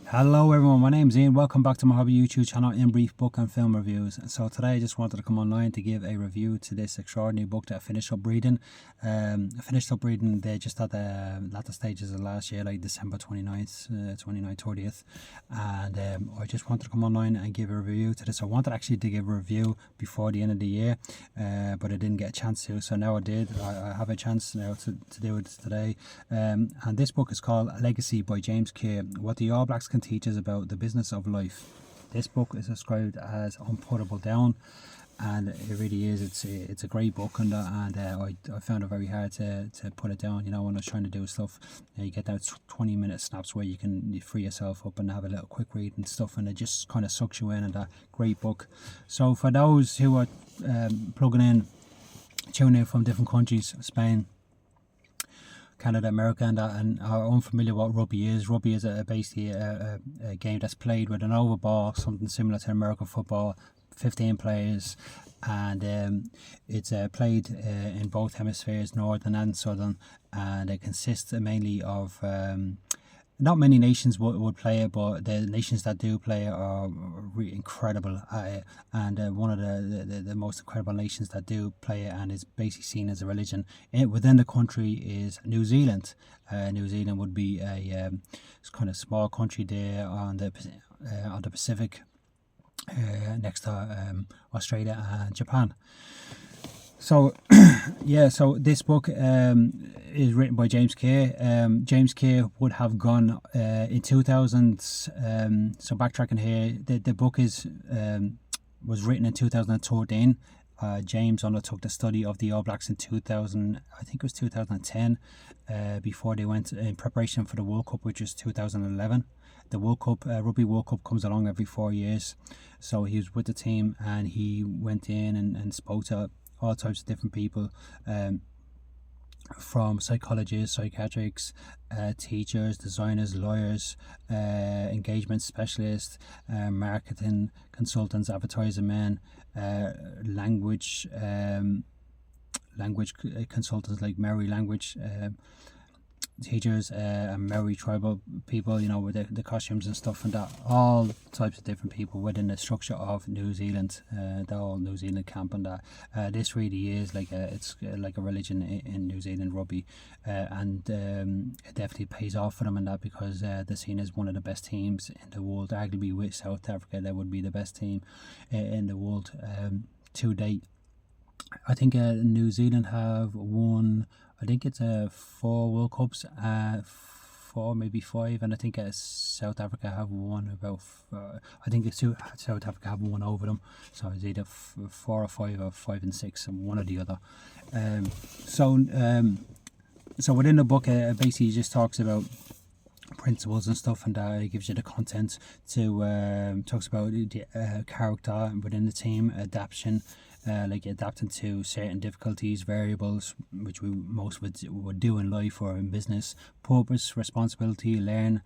Hello everyone, my name's Ian. Welcome back to my hobby YouTube channel, In Brief Book and Film Reviews. So today I just wanted to come online to give a review to this extraordinary book that I finished up reading. They just at the latter stages of last year, like December 29th, 30th. And I just wanted to come online and give a review to this. I wanted actually to give a review before the end of the year, but I didn't get a chance to. So now I did. I have a chance now to do it today. And this book is called Legacy by James Kerr. What the All Blacks can teach us about the business of life. This book is described as unputtable down, and it really is. It's a great book, and I found it very hard to put it down. You know, when I was trying to do stuff, you get that 20-minute snaps where you can free yourself up and have a little quick read and stuff, and it just kind of sucks you in. And a great book. So for those who are plugging in, tuning in from different countries, Spain, Canada, America, and are unfamiliar what rugby is. Rugby is basically a game that's played with an oval ball, something similar to American football, 15 players, and it's played in both hemispheres, northern and southern, and it consists mainly of not many nations would play it, but the nations that do play it are really incredible at it. And one of the most incredible nations that do play it and is basically seen as a religion within the country is New Zealand. New Zealand would be a kind of small country there on the Pacific, next to Australia and Japan. So, yeah, so this book is written by James Kerr. James Kerr would have gone in 2000. So backtracking here, the book was written in 2013. James undertook the study of the All Blacks in 2000, I think it was 2010, before they went in preparation for the World Cup, which was 2011. The World Cup, Rugby World Cup, comes along every 4 years. So he was with the team and he went in and spoke to all types of different people, from psychologists, psychiatrists, teachers, designers, lawyers, engagement specialists, marketing consultants, advertising men, language consultants like Maori language teachers, and Maori tribal people, you know, with the costumes and stuff, and that all types of different people within the structure of New Zealand, the whole New Zealand camp, and that this really is like it's like a religion in New Zealand rugby, and it definitely pays off for them and that, because they're seen as one of the best teams in the world. Arguably with South Africa, they would be the best team in the world to date. I think New Zealand have won, I think it's 4 World Cups, 4, maybe 5, and I think South Africa have won about, I think it's South Africa have won over them, so it's either 4 or 5 or 5 and 6, and one or the other. So within the book, basically just talks about principles and stuff, and it gives you the content to talks about the character within the team, adaptation, like adapting to certain difficulties, variables which we most would do in life or in business, purpose, responsibility, learn,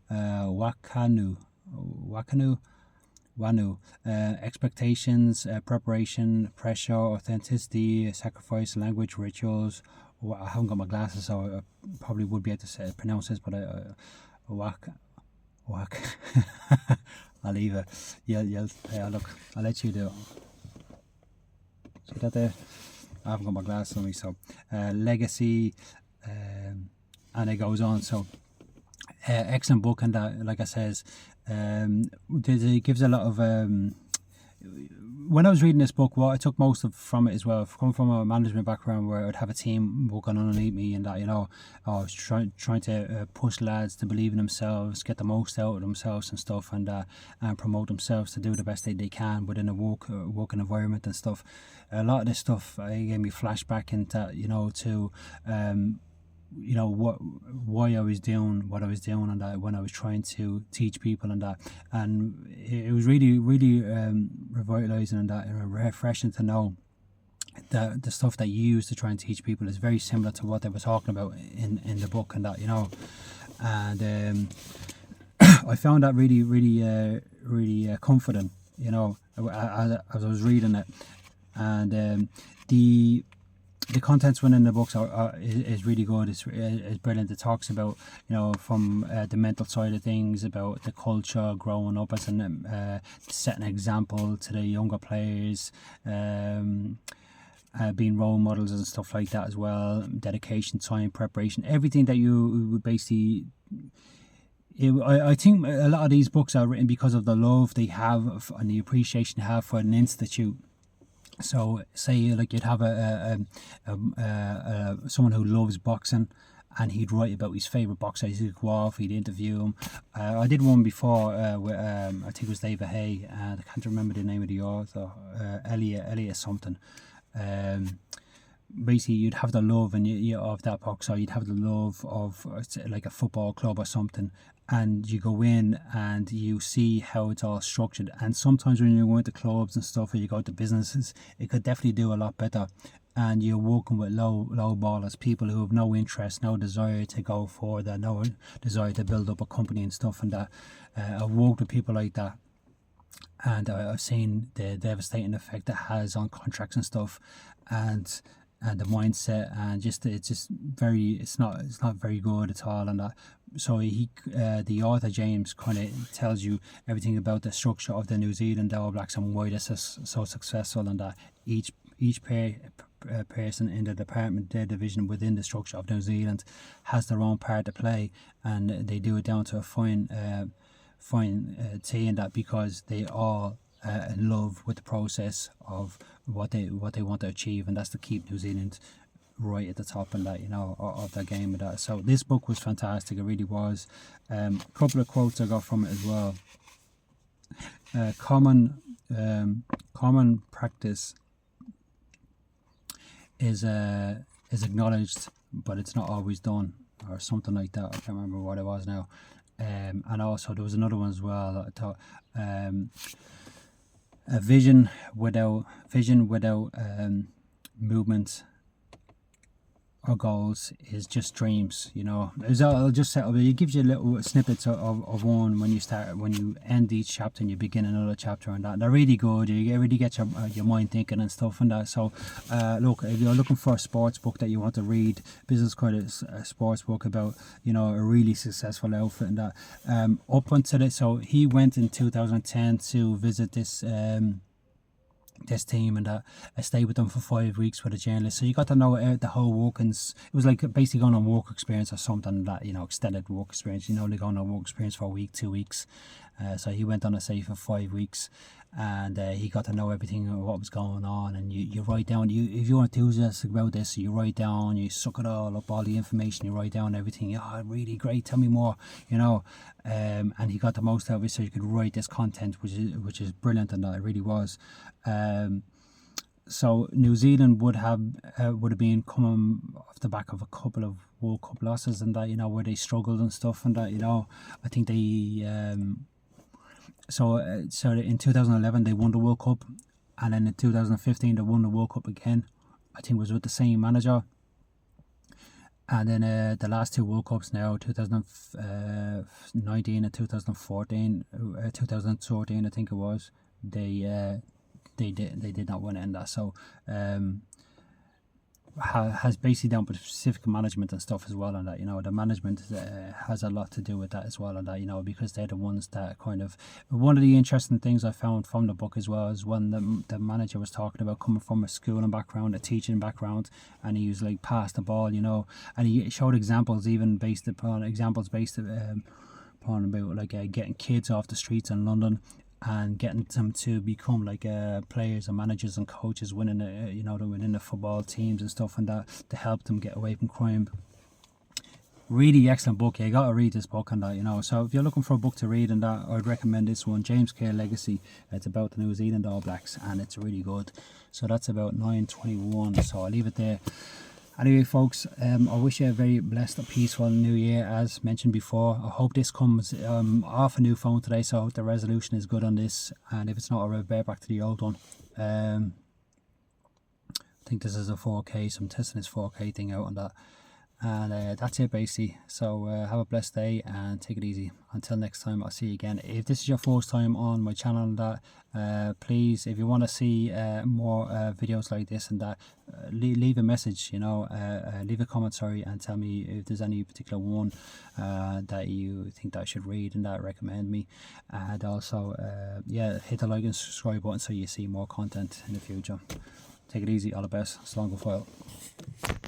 wanu, expectations, preparation, pressure, authenticity, sacrifice, language, rituals. I haven't got my glasses, so I probably would be able to pronounce this, but whack. I'll leave it. Look, I'll let you do it. See that there? I haven't got my glasses on me, so legacy, and it goes on. So excellent book, and that, like I says, it gives a lot of. When I was reading this book, what I took most from it as well, coming from a management background where I'd have a team working underneath me, and that, you know, I was trying to push lads to believe in themselves, get the most out of themselves and stuff, and promote themselves to do the best they can within a working environment and stuff. A lot of this stuff gave me flashback into, you know, to you know, why I was doing what I was doing, and that when I was trying to teach people and that, and it was really revitalizing and that, and refreshing to know that the stuff that you use to try and teach people is very similar to what they were talking about in the book and that, you know. And I found that really comforting, you know, as I was reading it. And the contents within the books is really good. It's brilliant. It talks about, from the mental side of things, about the culture, growing up as setting an example to the younger players, being role models and stuff like that as well. Dedication, time, preparation, everything that you would basically. I think a lot of these books are written because of the love they have and the appreciation they have for an institute. So, say like you'd have someone who loves boxing, and he'd write about his favourite boxer. He'd go off, he'd interview him. I did one before with I think it was David Hay, and I can't remember the name of the author. Elliot something. Basically, you'd have the love of that boxer. You'd have the love of like a football club or something, and you go in and you see how it's all structured. And sometimes when you go into clubs and stuff, or you go to businesses, it could definitely do a lot better. And you're working with low ballers, people who have no interest, no desire to go forward, no desire to build up a company and stuff. And that I've worked with people like that, and I've seen the devastating effect it has on contracts and stuff, and the mindset, and it's not very good at all. And that, so the author James kind of tells you everything about the structure of the New Zealand All Blacks and why this is so successful, and that each person in the department, their division within the structure of New Zealand, has their own part to play, and they do it down to a fine tea, and that because they all in love with the process of what they want to achieve, and that's to keep New Zealand right at the top and that, of their game with that. So this book was fantastic, it really was. A couple of quotes I got from it as well. Common practice is acknowledged, but it's not always done, or something like that. I can't remember what it was now. And also there was another one as well that I thought, a vision without movement or goals is just dreams. I'll just set up. It gives you little snippets of one when you end each chapter and you begin another chapter, and that they're really good. You really get your mind thinking and stuff and that. So look, if you're looking for a sports book that you want to read, this is quite a sports book about a really successful outfit and that. Up until it, so he went in 2010 to visit this team, and I stayed with them for 5 weeks with a journalist, so you got to know the whole workings. It was like basically going on work experience or something, that extended work experience. They're going on work experience for a week, 2 weeks. So he went on a say for 5 weeks, and he got to know everything what was going on. And you write down, if you're enthusiastic about this, you write down, you suck it all up, all the information, you write down everything. Really great, tell me more, and he got the most out of it, so you could write this content, which is brilliant, and that it really was. So New Zealand would have been coming off the back of a couple of World Cup losses, and that, where they struggled and stuff, and that, I think they so in 2011 they won the World Cup, and then in 2015 they won the World Cup again. I think it was with the same manager. And then the last two World Cups now, 2019 and 2014, 2013 I think it was, they did not win it in that. So has basically down to specific management and stuff as well, and that the management has a lot to do with that as well, and that because they're the ones that kind of, one of the interesting things I found from the book as well is when the manager was talking about coming from a schooling background, a teaching background, and he was like pass the ball, and he showed examples based upon about like getting kids off the streets in London and getting them to become like players and managers and coaches, winning within the football teams and stuff, and that to help them get away from crime. Really excellent book. You got to read this book and that, So if you're looking for a book to read and that, I'd recommend this one, James Kerr Legacy. It's about the New Zealand All Blacks, and it's really good. So that's about 9:21. So I'll leave it there. Anyway, folks, I wish you a very blessed, peaceful new year, as mentioned before. I hope this comes off a new phone today, so I hope the resolution is good on this. And if it's not, I'll revert back to the old one. I think this is a 4K, so I'm testing this 4K thing out on that. And that's it basically. So have a blessed day and take it easy. Until next time, I'll see you again. If this is your first time on my channel and that, please, if you want to see more videos like this and that, leave a message, you know, leave a comment, sorry, and tell me if there's any particular one that you think that I should read and that recommend me. And also yeah, hit the like and subscribe button so you see more content in the future. Take it easy, all the best. So long, go file.